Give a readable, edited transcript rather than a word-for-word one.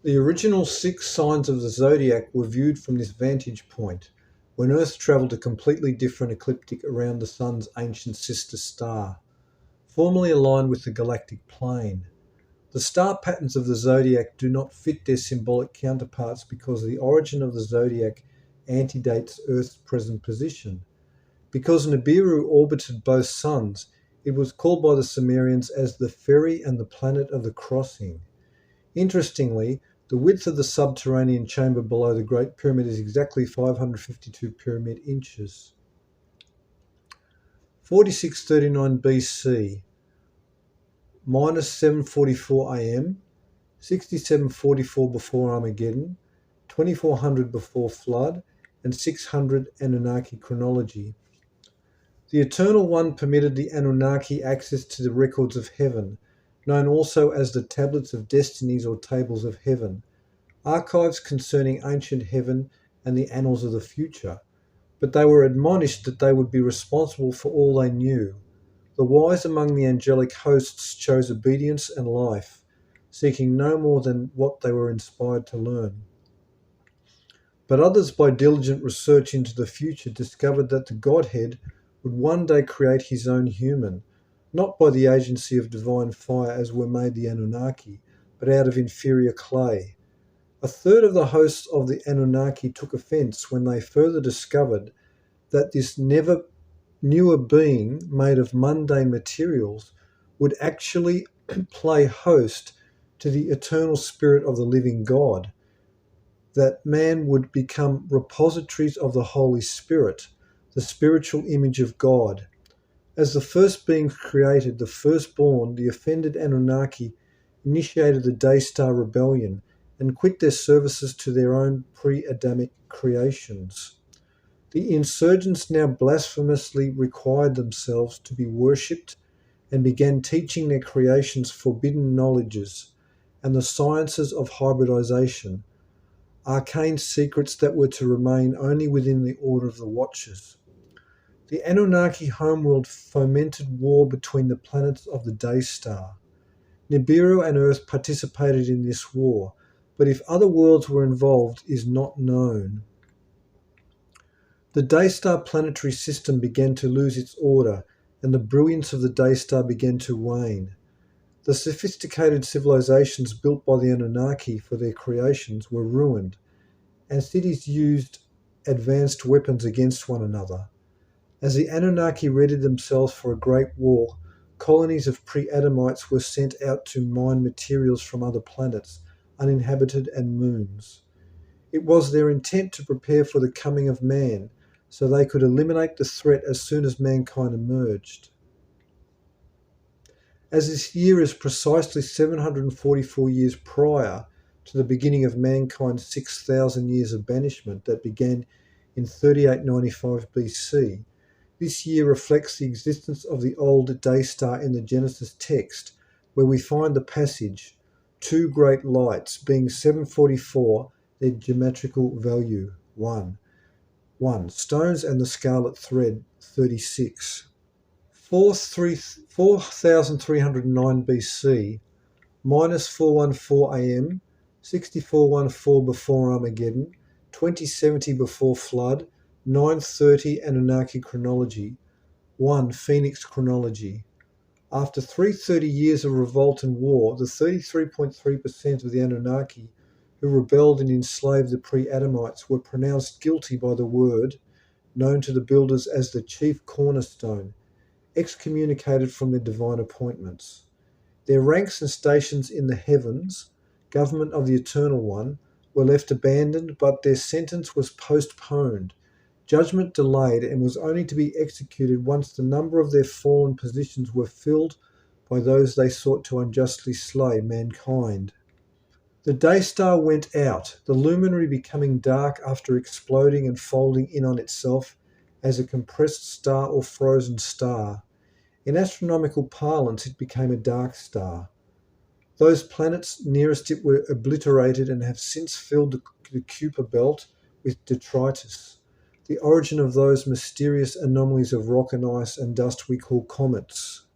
The original 6 signs of the zodiac were viewed from this vantage point, when Earth travelled a completely different ecliptic around the Sun's ancient sister star, formerly aligned with the galactic plane. The star patterns of the zodiac do not fit their symbolic counterparts because the origin of the zodiac antedates Earth's present position. Because Nibiru orbited both suns, it was called by the Sumerians as the ferry and the planet of the crossing. Interestingly, the width of the subterranean chamber below the Great Pyramid is exactly 552 pyramid inches. 4639 BC, minus 744 AM, 6744 before Armageddon, 2400 before Flood, and 600 Annunaki chronology. The Eternal One permitted the Annunaki access to the records of heaven, known also as the Tablets of Destinies or Tables of Heaven, archives concerning ancient heaven and the annals of the future, but they were admonished that they would be responsible for all they knew. The wise among the angelic hosts chose obedience and life, seeking no more than what they were inspired to learn. But others, by diligent research into the future, discovered that the Godhead would one day create his own human, not by the agency of divine fire as were made the Anunnaki, but out of inferior clay. A third of the hosts of the Anunnaki took offence when they further discovered that this never newer being made of mundane materials would actually play host to the eternal spirit of the living God, that man would become repositories of the Holy Spirit, the spiritual image of God. As the first beings created, the firstborn, the offended Anunnaki, initiated the Daystar Rebellion and quit their services to their own pre-Adamic creations. The insurgents now blasphemously required themselves to be worshipped and began teaching their creations forbidden knowledges and the sciences of hybridization, arcane secrets that were to remain only within the order of the Watchers. The Anunnaki homeworld fomented war between the planets of the Daystar. Nibiru and Earth participated in this war, but if other worlds were involved is not known. The Daystar planetary system began to lose its order, and the brilliance of the Daystar began to wane. The sophisticated civilizations built by the Anunnaki for their creations were ruined, and cities used advanced weapons against one another. As the Anunnaki readied themselves for a great war, colonies of pre-Adamites were sent out to mine materials from other planets, uninhabited and moons. It was their intent to prepare for the coming of man, so they could eliminate the threat as soon as mankind emerged. As this year is precisely 744 years prior to the beginning of mankind's 6,000 years of banishment that began in 3895 BC, this year reflects the existence of the old Daystar in the Genesis text, where we find the passage, two great lights, being 744, their geometrical value, 1. 1. Stones and the scarlet thread, 36. 4309 BC, minus 414 AM, 6414 before Armageddon, 2070 before Flood, 930 Anunnaki chronology, 1 Phoenix chronology. After 330 years of revolt and war, the 33.3% of the Anunnaki who rebelled and enslaved the pre-Adamites were pronounced guilty by the word, known to the builders as the chief cornerstone, excommunicated from their divine appointments. Their ranks and stations in the heavens, government of the Eternal One, were left abandoned, but their sentence was postponed. Judgment delayed and was only to be executed once the number of their fallen positions were filled by those they sought to unjustly slay, mankind. The Daystar went out, the luminary becoming dark after exploding and folding in on itself as a compressed star or frozen star. In astronomical parlance, it became a dark star. Those planets nearest it were obliterated and have since filled the Kuiper belt with detritus, the origin of those mysterious anomalies of rock and ice and dust we call comets.